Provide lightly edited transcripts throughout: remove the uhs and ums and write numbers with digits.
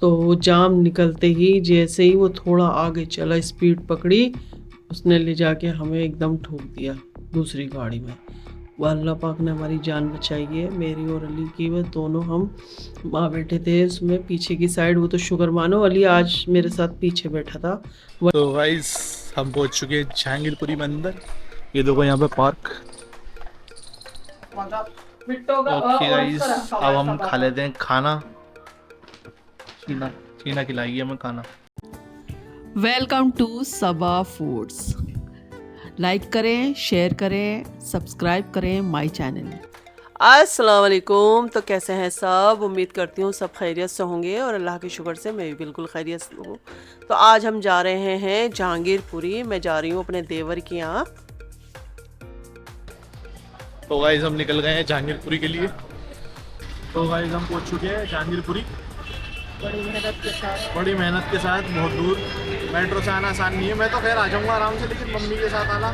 तो जाम निकलते ही जैसे ही वो थोड़ा आगे चला, स्पीड पकड़ी, उसने ले जाके हमें एकदम ठोक दिया दूसरी गाड़ी में। वो अल्लाह पाक ने हमारी जान बचाई है, मेरी और अली की। वो दोनों हम माँ बेटे थे उसमें पीछे की साइड। वो तो शुक्र मानो अली आज मेरे साथ पीछे बैठा था। तो गाइस हम पहुंच चुके हैं जहांगीरपुरी मंदिर। ये देखो यहाँ पे पार्क। ओके गाइस, अब हम खा लेते हैं खाना। शीना शीना खिलाएगी हमें खाना। Welcome to Saba foods. Like करें, शेयर करें, सब्सक्राइब करें माय चैनल। अस्सलाम वालेकुम। तो कैसे हैं सब? उम्मीद करती हूँ सब खैरियत से होंगे और अल्लाह के शुक्र से मैं भी बिल्कुल खैरियत से हूँ। तो आज हम जा रहे हैं जहांगीरपुरी। मैं जा रही हूँ अपने देवर के यहाँ। तो गाइस हम निकल गए हैं जहांगीरपुरी के लिए। तो गाइस हम पहुंच चुके हैं जहांगीरपुरी बड़ी मेहनत के साथ बहुत दूर। मेट्रो से आना आसान नहीं है। मैं तो खैर आ जाऊंगा आराम से, लेकिन मम्मी के साथ आना,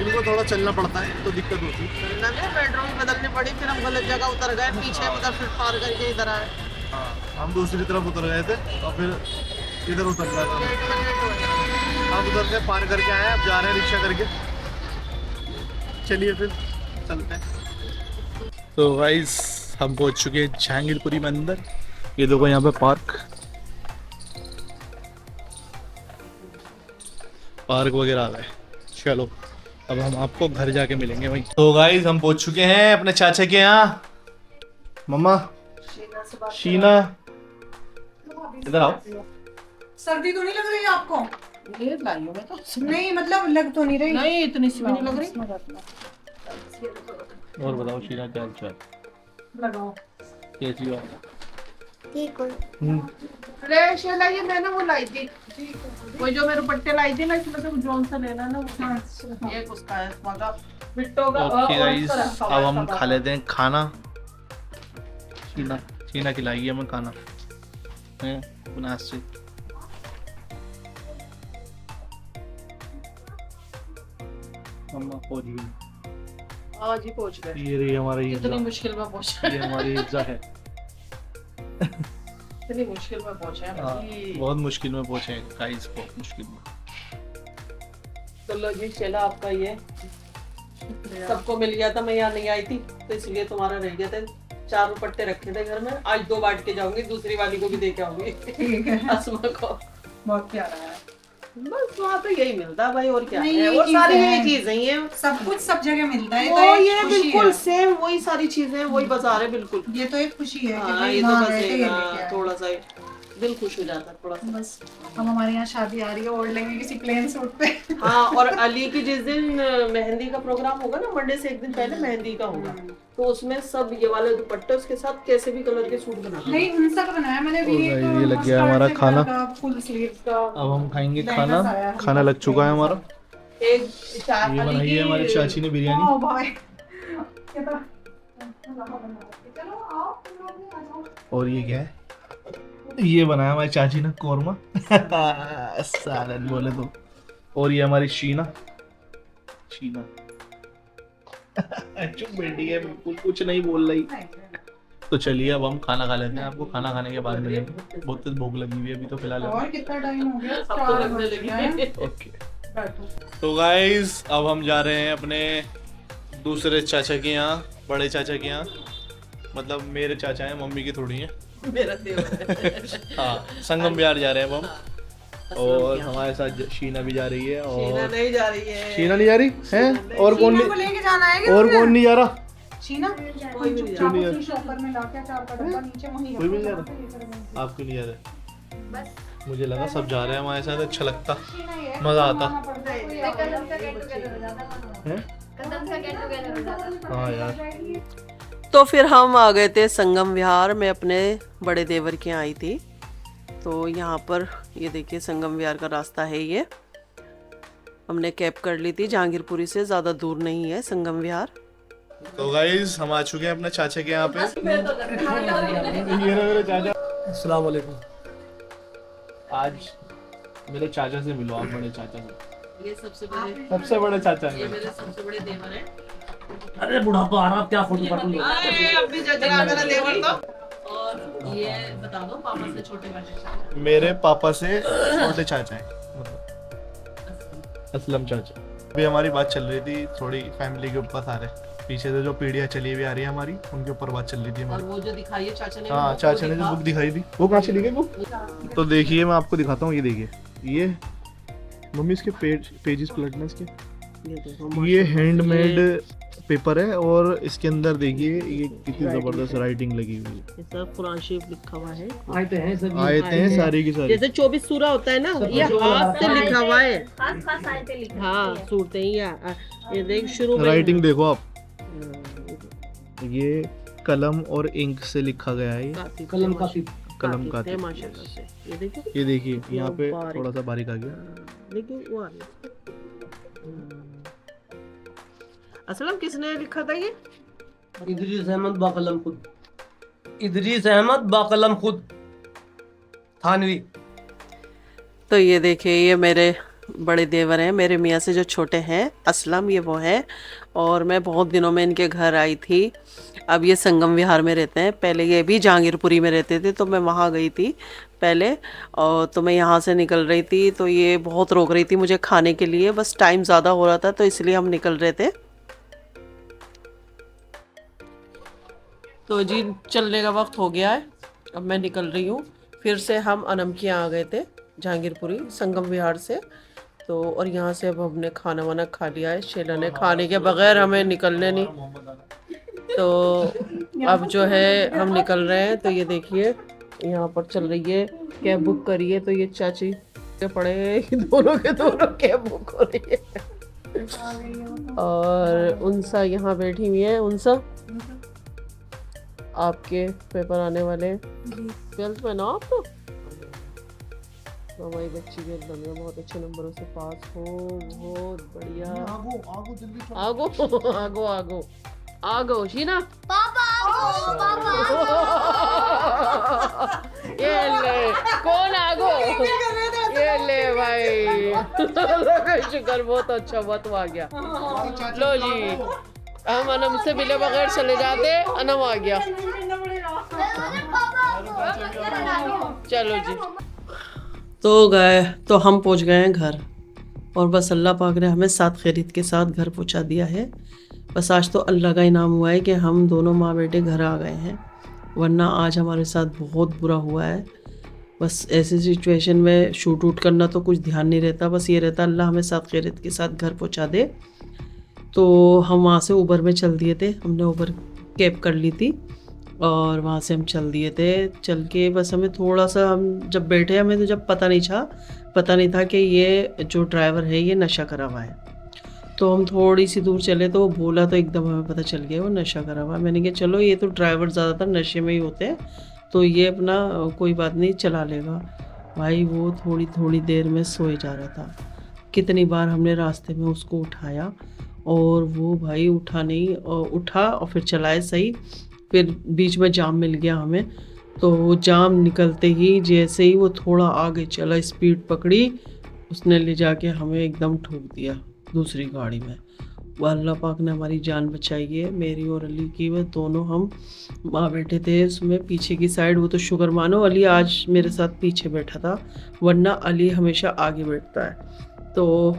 इनको थोड़ा चलना पड़ता है तो दिक्कत होती है। मेट्रो में बदलनी पड़ी, फिर हम गलत जगह उतर गए, पीछे उधर फिर पार करके इधर आए। हाँ, हम दूसरी तरफ उतर गए थे और फिर इधर उतर गए थे। हम उधर से पार करके आए, अब जा रहे हैं रिक्शा करके। चलिए फिर चलते हैं। तो गाइस हम पहुंच चुके हैं जहांगीरपुरी मंदिर। ये देखो यहाँ पे पार्क वगैरह आ गए। चलो अब हम आपको घर जाके मिलेंगे वहीं। तो गाइस हम पहुंच चुके हैं अपने चाचा के यहाँ। मम्मा शीना इधर आओ। सर्दी तो नहीं लग रही आपको? ये लाई हूँ मैं तो। नहीं मतलब लग तो नहीं रही। नहीं, इतनी सी भी नहीं लग रही। और बताओ शीना क्या हाल चाल? लगाओ। कैसी हो? ठीक हो। अरे शेला, ये मैंने वो लाई थी, वो जो मेरे पट्टे लाई थी ना, इसमें तो जोन सा लेना ना वो। ये उसका है मगा बिट्टो का। ओके गाइस, अब हम खा लेते हैं खाना। शीना खिलाएगी हमें खाना है बनास से। मम्मा पहुंच गई। आज ही पहुंच गए। ये रही हमारी इतनी मुश्किल में पहुंचे। ये हमारी इज्जा है। इतनी मुश्किल में पहुंचे हैं भाई। बहुत मुश्किल में पहुंचे हैं गाइस, बहुत मुश्किल में। तो लो जी शेला, आपका ये सबको मिल गया था। मैं यहाँ नहीं आई थी तो इसलिए तुम्हारा रह गया था। 4 दुपट्टे रखे थे घर में, आज 2 बांट के जाऊंगी, दूसरी वाली को भी दे के आऊंगी असमा को। बहुत प्यारा है। बस वहाँ तो यही मिलता है भाई, और क्या नहीं, है। ये और सारी चीज़ है। यही चीजें ही हैं, सब कुछ सब जगह मिलता है। वो तो एक ये खुशी बिल्कुल है। सेम वही सारी चीजें, वही बाजार है बिल्कुल। ये तो एक खुशी है कि हाँ, भाई ये तो वहाँ बस गए थे, ये एक, लेके आए। थोड़ा सा दिल खुश हो जाता है थोड़ा सा। बस हम हमारे यहाँ शादी आ रही है, ओढ़ लेंगे किसी प्लेन सूट पे। हाँ, और अली की जिस दिन मेहंदी का प्रोग्राम होगा ना, मंडे से एक दिन पहले मेहंदी का होगा, तो उसमें सब ये वाले दुपट्टे उसके साथ कैसे भी कलर के सूट बना। नहीं उनसा का बनाया मैंने भी। ये लग गया हमारा खाना। फुल स्लीव का। अब हम खाएंगे लहंगा खाना। साया है। खाना लग चुका है हमारा। एक ये बनाई है हमारी चाची ने बिरयानी। ओ भाई चलो आओ। और ये क्या है? ये बनाया हमारी चाची ने कोरमा। सालन बोले तो। और ये हमारी शीना चुप बैठी है, बिल्कुल कुछ नहीं बोल रही। तो चलिए अब हम खाना खा लेते हैं। आपको खाना खाने के बाद मिलेंगे। बहुत तेज भूख लगी हुई है अभी तो फिलहाल। और कितना टाइम हो गया? अब तो लगने लगी। ओके तो गाइस अब हम जा रहे हैं अपने दूसरे चाचा के यहाँ, बड़े चाचा के यहाँ। मतलब मेरे चाचा हैं, मम्मी की थोड़ी हैं। मेरा देवर है। हाँ, संगम बिहार जा रहे हैं अब हम। और हमारे साथ शीना भी जा रही है। शीना और नहीं जा रही है। शीना नहीं जा रही है? और कौन शीना को लेके जाना है क्या और तुझे? कौन नहीं जा रहा? शीना कोई भी नहीं जा चाकू रहा। से शॉपर में लाके अचार का डब्बा नीचे वहीं कोई भी नहीं जा रखो। आप क्यों नहीं जा रहे? मुझे लगा सब जा रहे हैं हमारे साथ, अच्छा लगता, शीना ये मजा आता। हाँ यार। तो फिर हम आ गए थे संगम विहार। मैं अपने बड़े देवर के यहाँ आई थी। तो यहाँ पर ये देखिए संगम विहार का रास्ता है। ये हमने कैब कर ली थी जहांगीरपुरी से, ज़्यादा दूर नहीं है संगम विहार। तो गाइस हम आ चुके हैं अपने चाचा के यहाँ पे। ये रहा मेरे चाचा। अस्सलाम वालेकुम। आज मेरे चाचा से मिलो, आप बड़े चाचा से। ये सबसे बड़े चाचा ये मेरे सबसे बड़े देवर हैं। अरे बुढ़ापा आ रहा, क्या फोटो फाटो लो। अब भी जजरा मेरा देवर तो। और ये बता दो पापा से छोटे वाले चाचा। मेरे पापा से छोटे चाचा हैं, मतलब असलम चाचा। अभी हमारी बात चल रही थी थोड़ी फैमिली के ऊपर सारे, पीछे से जो पीढ़ियाँ चली हुई आ रही है हमारी, उनके ऊपर बात चल रही थी और हमारी। वो जो दिखाई है चाचा ने, हाँ, चाचा ने जो बुक दिखाई थी वो कहाँ से ली गई बुक? तो देखिए मैं आपको दिखाता हूँ, ये देखिए, ये मम्मी इसके पेजेस पलटना इसके, ये देखो ये हैंडमेड पेपर है और इसके अंदर देखिए ये कितनी जबरदस्त राइटिंग लगी हुई है। ये सब कुरान शरीफ लिखा हुआ है। आयतें हैं सारी की सारी। जैसे 24 सूरा होता है ना, ये हाथ से लिखा हुआ है। खास खास आयतें लिखी हाँ, सूरतें ही ये देख शुरू में राइटिंग देखो आप, हाँ, ये कलम और इंक से लिखा गया है, ये कातिब कलम थे कातिब माशाल्लाह से। ये देखो, ये देखिए यहाँ पे बारीक। थोड़ा सा बारीक आ गया। देखिए वो आ रही है। असलम किसने लिखा था ये? इदरीस अहमद बाकलम खुद, इदरीस अहमद बाकलम खुद थानवी। तो ये देखिए, ये मेरे बड़े देवर हैं, मेरे मियाँ से जो छोटे हैं, असलम ये वो है। और मैं बहुत दिनों में इनके घर आई थी। अब ये संगम विहार में रहते हैं, पहले ये भी जहांगीरपुरी में रहते थे, तो मैं वहाँ गई थी पहले। और तो मैं यहाँ से निकल रही थी, तो ये बहुत रोक रही थी मुझे खाने के लिए, बस टाइम ज़्यादा हो रहा था तो इसलिए हम निकल रहे थे। तो जी चलने का वक्त हो गया है, अब मैं निकल रही हूँ। फिर से हम अनमकियाँ आ गए थे जहांगीरपुरी संगम विहार से। तो और यहाँ से अब हमने खाना वाना खा लिया है। शेला ने खाने के बगैर हमें निकलने नहीं, तो अब जो है हम निकल रहे हैं। तो ये देखिए यहाँ पर चल रही है कैब बुक करिए, तो ये चाची के पड़े हैं, दोनों के दोनों कैब बुक हो रही है। और उनसा यहाँ बैठी हुई है। उनसा आपके पेपर आने वाले हैं, 12th में ना आप तो हमारी बच्ची के बढ़िया, बहुत अच्छे नंबरों से पास हो, बहुत बढ़िया। आगो आगो आगो आगो शीना ये ले, कौन आगो, ये ले भाई। शुक्र, बहुत अच्छा, बहुत आ गया। लो जी, हम अनम से मिले बगैर चले जाते, अनम आ गया। चलो जी, तो हम पहुंच गए हैं घर, और बस अल्लाह पाक ने हमें साथ खैरियत के साथ घर पहुंचा दिया है। बस आज तो अल्लाह का इनाम हुआ है कि हम दोनों माँ बेटे घर आ गए हैं, वरना आज हमारे साथ बहुत बुरा हुआ है। बस ऐसी सिचुएशन में शूट वूट करना तो कुछ ध्यान नहीं रहता, बस ये रहता अल्लाह हमें साथ खैरियत के साथ घर पहुंचा दे। तो हम वहाँ से उबर में चल दिए थे, हमने उबर कैब कर ली थी और वहाँ से हम चल दिए थे। चल के बस हमें थोड़ा सा, हम जब बैठे हमें तो जब पता नहीं था कि ये जो ड्राइवर है ये नशा करा हुआ है। तो हम थोड़ी सी दूर चले तो वो बोला, तो एकदम हमें पता चल गया वो नशा करा हुआ है। मैंने कहा चलो, ये तो ड्राइवर ज़्यादातर नशे में ही होते हैं, तो ये अपना कोई बात नहीं चला लेगा। भाई वो थोड़ी देर में सोए जा रहा था। कितनी बार हमने रास्ते में उसको उठाया और वो भाई उठा नहीं, और उठा और फिर चलाए सही। फिर बीच में जाम मिल गया हमें, तो वो जाम निकलते ही जैसे ही वो थोड़ा आगे चला, स्पीड पकड़ी, उसने ले जाके हमें एकदम ठोक दिया दूसरी गाड़ी में। वो अल्लाह पाक ने हमारी जान बचाई है, मेरी और अली की। वो दोनों हम माँ बेटे थे उसमें, पीछे की साइड। वो तो शुक्र मानो अली आज मेरे साथ पीछे बैठा था, वरना अली हमेशा आगे बैठता है। तो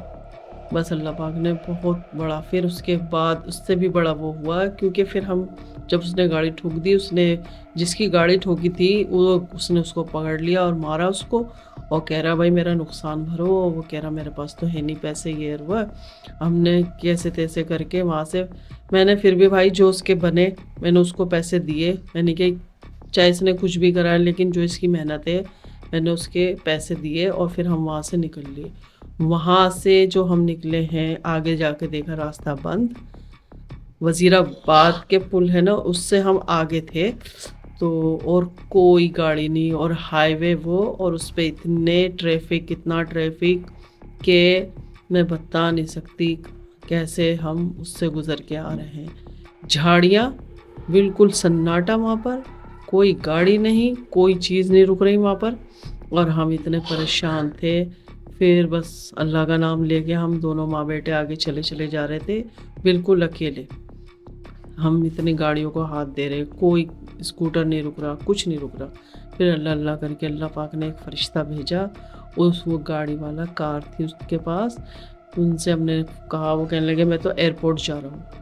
बस अल्लाह पाक ने बहुत बड़ा, फिर उसके बाद उससे भी बड़ा वो हुआ, क्योंकि फिर हम जब उसने गाड़ी ठोक दी, उसने जिसकी गाड़ी ठोकी थी उसने उसको पकड़ लिया और मारा उसको, और कह रहा भाई मेरा नुकसान भरो। वो कह रहा मेरे पास तो है नहीं पैसे, ये हुआ। हमने कैसे तैसे करके वहाँ से, मैंने फिर भी भाई जो उसके बने मैंने उसको पैसे दिए। मैंने कहा चाहे इसने कुछ भी करा, लेकिन जो इसकी मेहनत है मैंने उसके पैसे दिए, और फिर हम वहाँ से निकल लिए। वहाँ से जो हम निकले हैं, आगे जाके देखा रास्ता बंद। वज़ीराबाद के पुल है ना, उससे हम आगे थे, तो और कोई गाड़ी नहीं, और हाईवे वो, और उस पर इतना ट्रैफिक कि मैं बता नहीं सकती कैसे हम उससे गुज़र के आ रहे हैं। झाड़ियाँ, बिल्कुल सन्नाटा वहाँ पर, कोई गाड़ी नहीं, कोई चीज़ नहीं रुक रही वहाँ पर, और हम इतने परेशान थे। फिर बस अल्लाह का नाम लेके हम दोनों माँ बेटे आगे चले जा रहे थे, बिल्कुल अकेले। हम इतनी गाड़ियों को हाथ दे रहे, कोई स्कूटर नहीं रुक रहा, कुछ नहीं रुक रहा। फिर अल्लाह अल्लाह करके अल्लाह पाक ने एक फ़रिश्ता भेजा, वो गाड़ी वाला कार थी उसके पास, उनसे हमने कहा, वो कहने लगे मैं तो एयरपोर्ट जा रहा हूँ।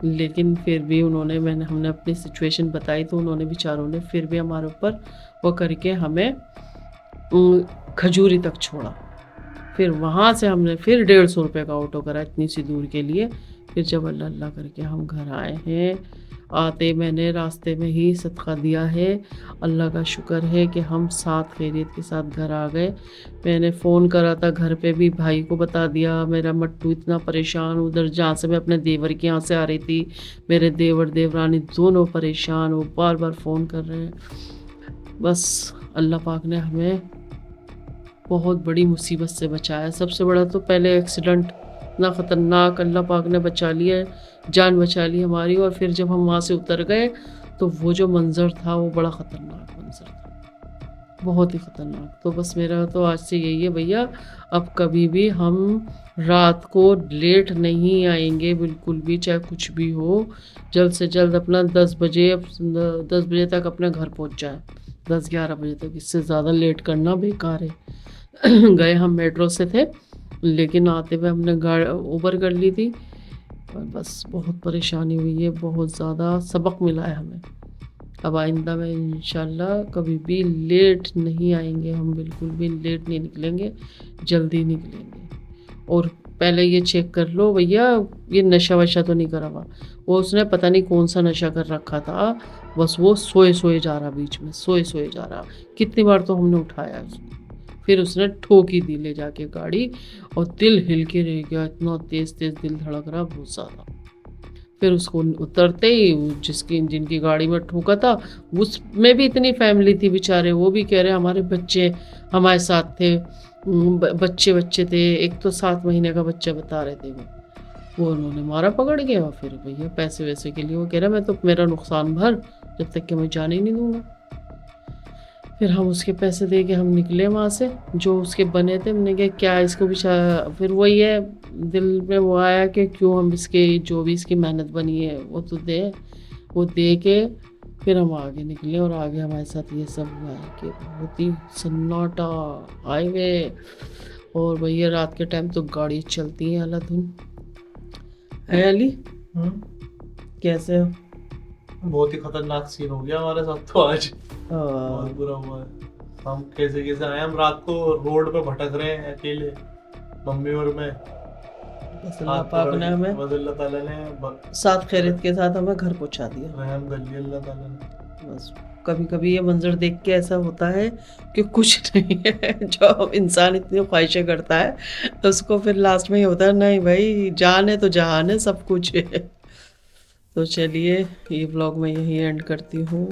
लेकिन फिर भी हमने अपनी सिचुएशन बताई, तो उन्होंने बेचारों ने फिर भी हमारे ऊपर वो करके हमें खजूरी तक छोड़ा। फिर वहाँ से हमने फिर 150 रुपये का ऑटो करा इतनी सी दूर के लिए। फिर जब अल्लाह अल्लाह करके हम घर आए हैं, आते मैंने रास्ते में ही सदका दिया है। अल्लाह का शुक्र है कि हम साथ खैरियत के साथ घर आ गए। मैंने फ़ोन करा था घर पे भी, भाई को बता दिया, मेरा मट्टू इतना परेशान, उधर जहाँ से मैं अपने देवर के यहाँ से आ रही थी, मेरे देवर देवरानी दोनों परेशान, वो बार बार फ़ोन कर रहे हैं। बस अल्लाह पाक ने हमें बहुत बड़ी मुसीबत से बचाया। सबसे बड़ा तो पहले एक्सीडेंट, इतना ख़तरनाक, अल्लाह पाक ने बचा लिया, जान बचा ली हमारी। और फिर जब हम वहाँ से उतर गए तो वो जो मंज़र था वो बड़ा ख़तरनाक मंज़र था, बहुत ही ख़तरनाक। तो बस मेरा तो आज से यही है भैया, अब कभी भी हम रात को लेट नहीं आएंगे बिल्कुल भी, चाहे कुछ भी हो। जल्द से जल्द अपना 10 बजे तक अपने घर पहुँच जाए, 10-11 बजे तक। इससे ज़्यादा लेट करना बेकार है। गए हम मेट्रो से थे, लेकिन आते हुए हमने गाड़ी उबर कर ली थी, और बस बहुत परेशानी हुई है, बहुत ज़्यादा सबक मिला है हमें। अब आइंदा में इंशाल्लाह कभी भी लेट नहीं आएंगे, हम बिल्कुल भी लेट नहीं निकलेंगे, जल्दी निकलेंगे। और पहले ये चेक कर लो भैया, ये नशा वशा तो नहीं करा हुआ। वो उसने पता नहीं कौन सा नशा कर रखा था, बस वो सोए जा रहा, बीच में सोए जा रहा। कितनी बार तो हमने उठाया उसको, फिर उसने ठोकी दी ले जाके गाड़ी, और दिल हिल के रह गया, इतना तेज़ दिल धड़क रहा बहुत ज़्यादा। फिर उसको उतरते ही जिनकी गाड़ी में ठोका था, उसमें भी इतनी फैमिली थी बेचारे, वो भी कह रहे हमारे बच्चे हमारे साथ थे, बच्चे थे, एक तो 7 महीने का बच्चा बता रहे थे वो उन्होंने मारा पकड़ के। और फिर भैया पैसे वैसे के लिए वो कह रहा मैं तो मेरा नुकसान भर, जब तक कि मैं जाने ही नहीं दूंगा। फिर हम उसके पैसे दे के हम निकले वहाँ से, जो उसके बने थे। हमने कहा क्या इसको भी, फिर वही है दिल में वो आया कि क्यों हम इसके जो भी इसकी मेहनत बनी है वो तो वो दे के फिर हम आगे निकले। और आगे हमारे साथ ये सब हुआ है कि बहुत ही सन्नाटा हाईवे, और भैया रात के टाइम तो गाड़ी चलती है अल्लाधुन। है अली, कैसे हो? बहुत ही खतरनाक सीन हो गया हमारे साथ तो आज, बहुत बुरा हुआ है। हम कैसे आए, हम रात को रोड पे भटक रहे हैं अकेले, मम्मी और मैं। बस अल्लाह पाक ने हमें, बस अल्लाह ताला ने साथ खैरियत के साथ हमें घर पहुंचा दिया। रहम कर लिया अल्लाह ताला ने। बस कभी कभी ये मंजर देख के ऐसा होता है कि कुछ नहीं है, जो इंसान इतनी ख्वाहिशें करता है तो उसको फिर लास्ट में ही होता है नहीं भाई, जान है तो जहान है, सब कुछ है। तो चलिए ये व्लॉग मैं यहीं एंड करती हूँ।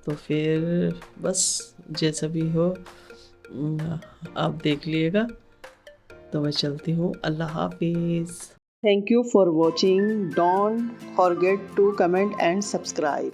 तो फिर बस जैसा भी हो आप देख लिएगा, तो मैं चलती हूँ। अल्लाह हाफिज़। Thank you for watching. Don't forget to comment and subscribe.